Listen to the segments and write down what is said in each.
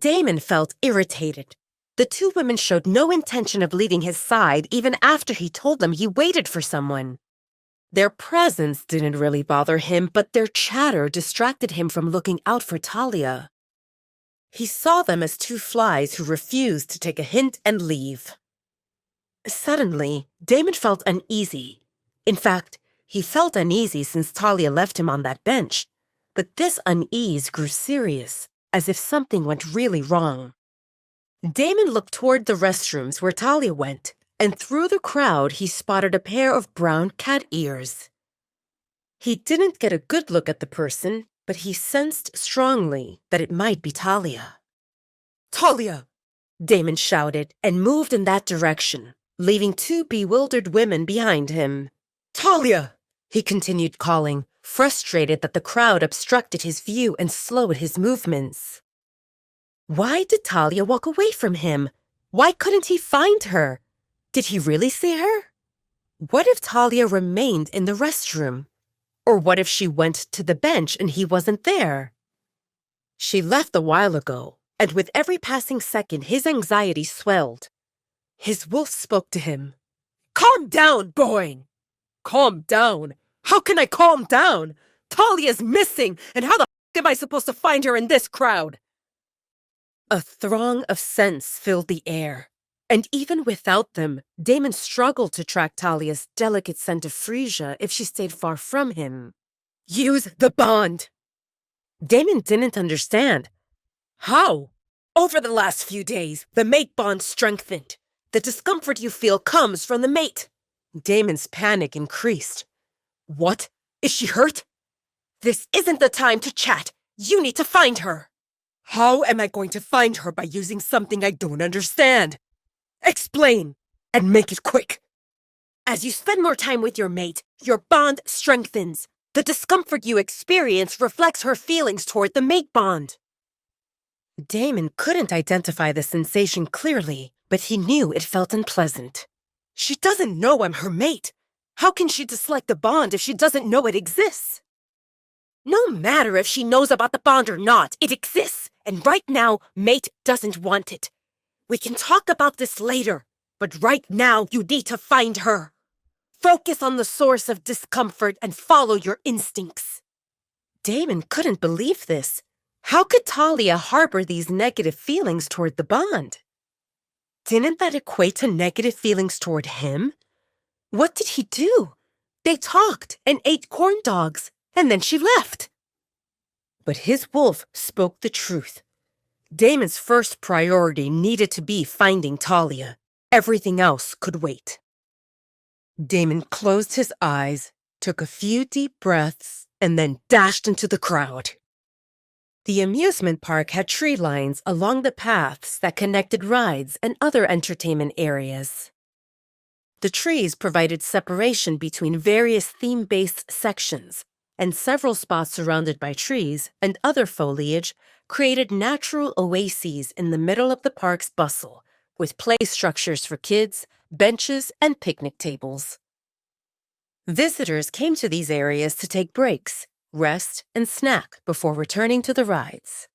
Damon felt irritated. The two women showed no intention of leaving his side even after he told them he waited for someone. Their presence didn't really bother him, but their chatter distracted him from looking out for Talia. He saw them as two flies who refused to take a hint and leave. Suddenly, Damon felt uneasy. In fact, he felt uneasy since Talia left him on that bench. But this unease grew serious, as if something went really wrong. Damon looked toward the restrooms where Talia went, and through the crowd he spotted a pair of brown cat ears. He didn't get a good look at the person, but he sensed strongly that it might be Talia. "Talia!" Damon shouted and moved in that direction, leaving two bewildered women behind him. "Talia!" he continued calling, frustrated that the crowd obstructed his view and slowed his movements. Why did Talia walk away from him? Why couldn't he find her? Did he really see her? What if Talia remained in the restroom? Or what if she went to the bench and he wasn't there? She left a while ago, and with every passing second his anxiety swelled. His wolf spoke to him. "Calm down, boy!" "Calm down? How can I calm down? Talia's missing, and how the f*** am I supposed to find her in this crowd?" A throng of scents filled the air, and even without them, Damon struggled to track Talia's delicate scent of freesia if she stayed far from him. "Use the bond!" Damon didn't understand. How? Over the last few days, the mate bond strengthened. The discomfort you feel comes from the mate. Damon's panic increased. "What? Is she hurt?" "This isn't the time to chat. You need to find her." "How am I going to find her by using something I don't understand?" "Explain, and make it quick." "As you spend more time with your mate, your bond strengthens. The discomfort you experience reflects her feelings toward the mate bond." Damon couldn't identify the sensation clearly, but he knew it felt unpleasant. She doesn't know I'm her mate. How can she dislike the bond if she doesn't know it exists? No matter if she knows about the bond or not, it exists, and right now, mate doesn't want it. We can talk about this later, but right now you need to find her. Focus on the source of discomfort and follow your instincts. Damon couldn't believe this. How could Talia harbor these negative feelings toward the bond? Didn't that equate to negative feelings toward him? What did he do? They talked and ate corn dogs, and then she left. But his wolf spoke the truth. Damon's first priority needed to be finding Talia. Everything else could wait. Damon closed his eyes, took a few deep breaths, and then dashed into the crowd. The amusement park had tree lines along the paths that connected rides and other entertainment areas. The trees provided separation between various theme-based sections, and several spots surrounded by trees and other foliage created natural oases in the middle of the park's bustle, with play structures for kids, benches, and picnic tables. Visitors came to these areas to take breaks, rest, and snack before returning to the rides.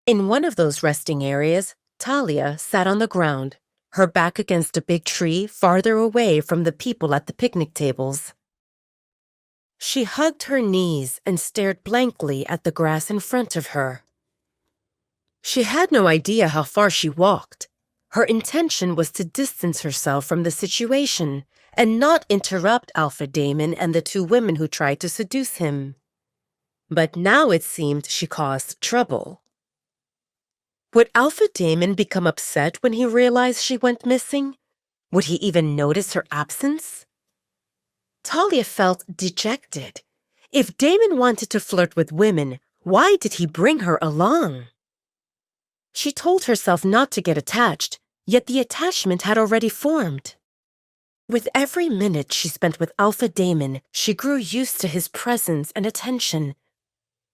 In one of those resting areas, Talia sat on the ground, her back against a big tree farther away from the people at the picnic tables. She hugged her knees and stared blankly at the grass in front of her. She had no idea how far she walked. Her intention was to distance herself from the situation and not interrupt Alpha Damon and the two women who tried to seduce him. But now it seemed she caused trouble. Would Alpha Damon become upset when he realized she went missing? Would he even notice her absence? Talia felt dejected. If Damon wanted to flirt with women, why did he bring her along? She told herself not to get attached, yet the attachment had already formed. With every minute she spent with Alpha Damon, she grew used to his presence and attention,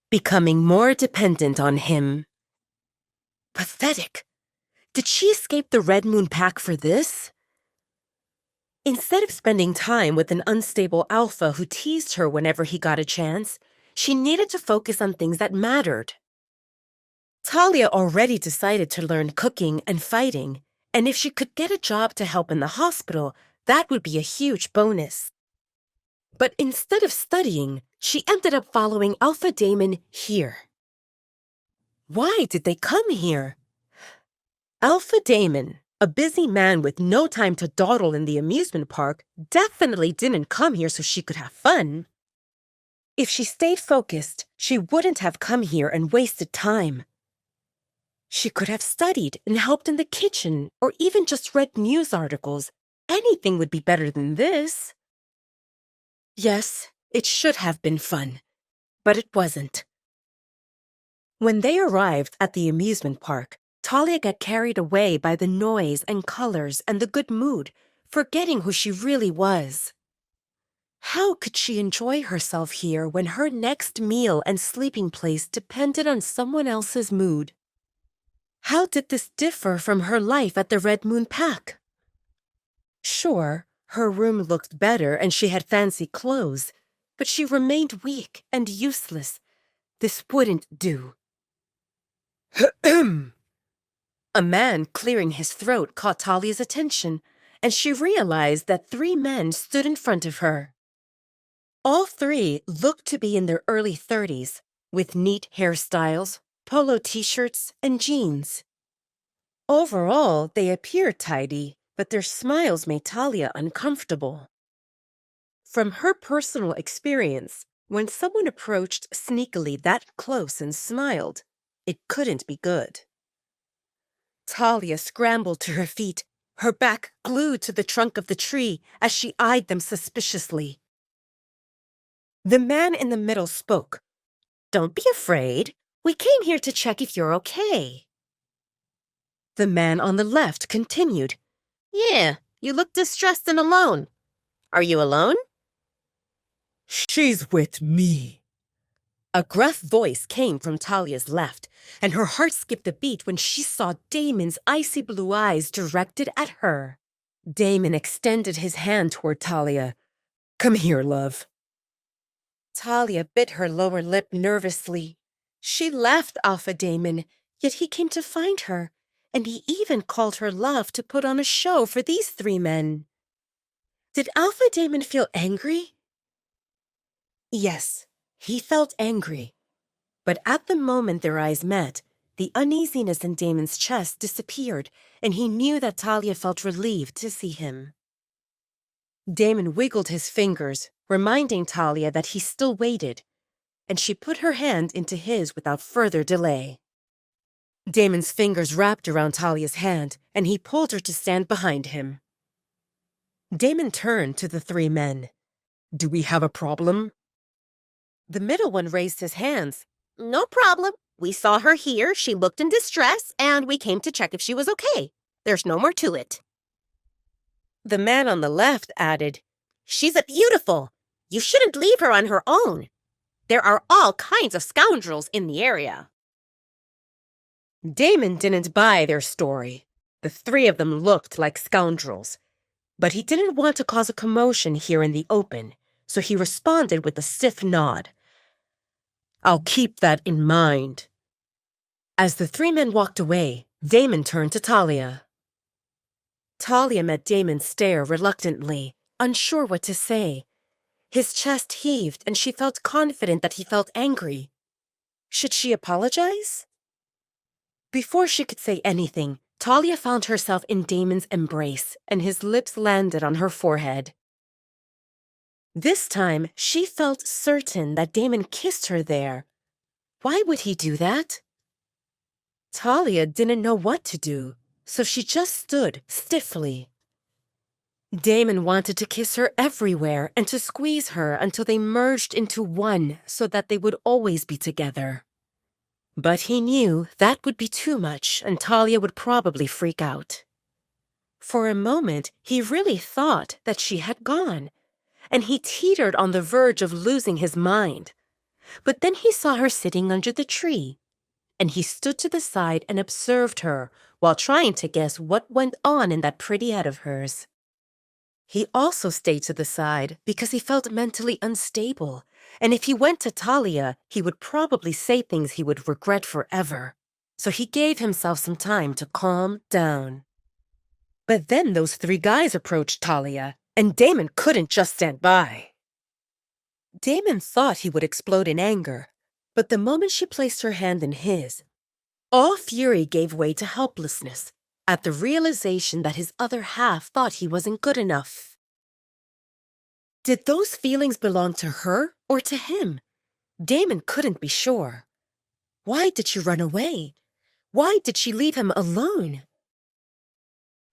becoming more dependent on him. Pathetic. Did she escape the Red Moon Pack for this? Instead of spending time with an unstable alpha who teased her whenever he got a chance, she needed to focus on things that mattered. Talia already decided to learn cooking and fighting, and if she could get a job to help in the hospital, that would be a huge bonus. But instead of studying, she ended up following Alpha Damon here. Why did they come here? Alpha Damon, a busy man with no time to dawdle in the amusement park, definitely didn't come here so she could have fun. If she stayed focused, she wouldn't have come here and wasted time. She could have studied and helped in the kitchen, or even just read news articles. Anything would be better than this. Yes, it should have been fun, but it wasn't. When they arrived at the amusement park, Talia got carried away by the noise and colors and the good mood, forgetting who she really was. How could she enjoy herself here when her next meal and sleeping place depended on someone else's mood? How did this differ from her life at the Red Moon Pack? Sure, her room looked better and she had fancy clothes, but she remained weak and useless. This wouldn't do. A man clearing his throat caught Talia's attention, and she realized that 3 men stood in front of her. All 3 looked to be in their early 30s, with neat hairstyles, polo t-shirts, and jeans. Overall, they appeared tidy, but their smiles made Talia uncomfortable. From her personal experience, when someone approached sneakily that close and smiled, it couldn't be good. Talia scrambled to her feet, her back glued to the trunk of the tree as she eyed them suspiciously. The man in the middle spoke. "Don't be afraid. We came here to check if you're okay." The man on the left continued. "Yeah, you look distressed and alone. Are you alone?" "She's with me." A gruff voice came from Talia's left, and her heart skipped a beat when she saw Damon's icy blue eyes directed at her. Damon extended his hand toward Talia. "Come here, love." Talia bit her lower lip nervously. She left Alpha Damon, yet he came to find her, and he even called her love to put on a show for these 3 men. Did Alpha Damon feel angry? Yes, he felt angry. But at the moment their eyes met, the uneasiness in Damon's chest disappeared, and he knew that Talia felt relieved to see him. Damon wiggled his fingers, reminding Talia that he still waited, and she put her hand into his without further delay. Damon's fingers wrapped around Talia's hand, and he pulled her to stand behind him. Damon turned to the 3 men. "Do we have a problem?" The middle one raised his hands. "No problem. We saw her here, she looked in distress, and we came to check if she was okay. There's no more to it." The man on the left added, "She's a beautiful. You shouldn't leave her on her own. There are all kinds of scoundrels in the area." Damon didn't buy their story. The 3 of them looked like scoundrels. But he didn't want to cause a commotion here in the open, so he responded with a stiff nod. "I'll keep that in mind." As the 3 men walked away, Damon turned to Talia. Talia met Damon's stare reluctantly, unsure what to say. His chest heaved, and she felt confident that he felt angry. Should she apologize? Before she could say anything, Talia found herself in Damon's embrace, and his lips landed on her forehead. This time, she felt certain that Damon kissed her there. Why would he do that? Talia didn't know what to do, so she just stood stiffly. Damon wanted to kiss her everywhere and to squeeze her until they merged into one so that they would always be together. But he knew that would be too much and Talia would probably freak out. For a moment, he really thought that she had gone, and he teetered on the verge of losing his mind. But then he saw her sitting under the tree, and he stood to the side and observed her while trying to guess what went on in that pretty head of hers. He also stayed to the side because he felt mentally unstable, and if he went to Talia, he would probably say things he would regret forever. so he gave himself some time to calm down. But then those three guys approached Talia, and Damon couldn't just stand by. Damon thought he would explode in anger, but the moment she placed her hand in his, all fury gave way to helplessness at the realization that his other half thought he wasn't good enough. Did those feelings belong to her or to him? Damon couldn't be sure. Why did she run away? Why did she leave him alone?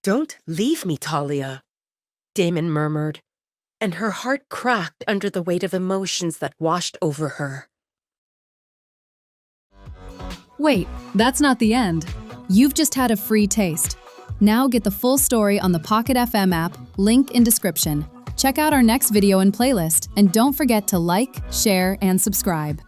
"Don't leave me, Talia," Damon murmured, and her heart cracked under the weight of emotions that washed over her. Wait, that's not the end. You've just had a free taste. Now get the full story on the Pocket FM app, link in description. Check out our next video and playlist, and don't forget to like, share, and subscribe.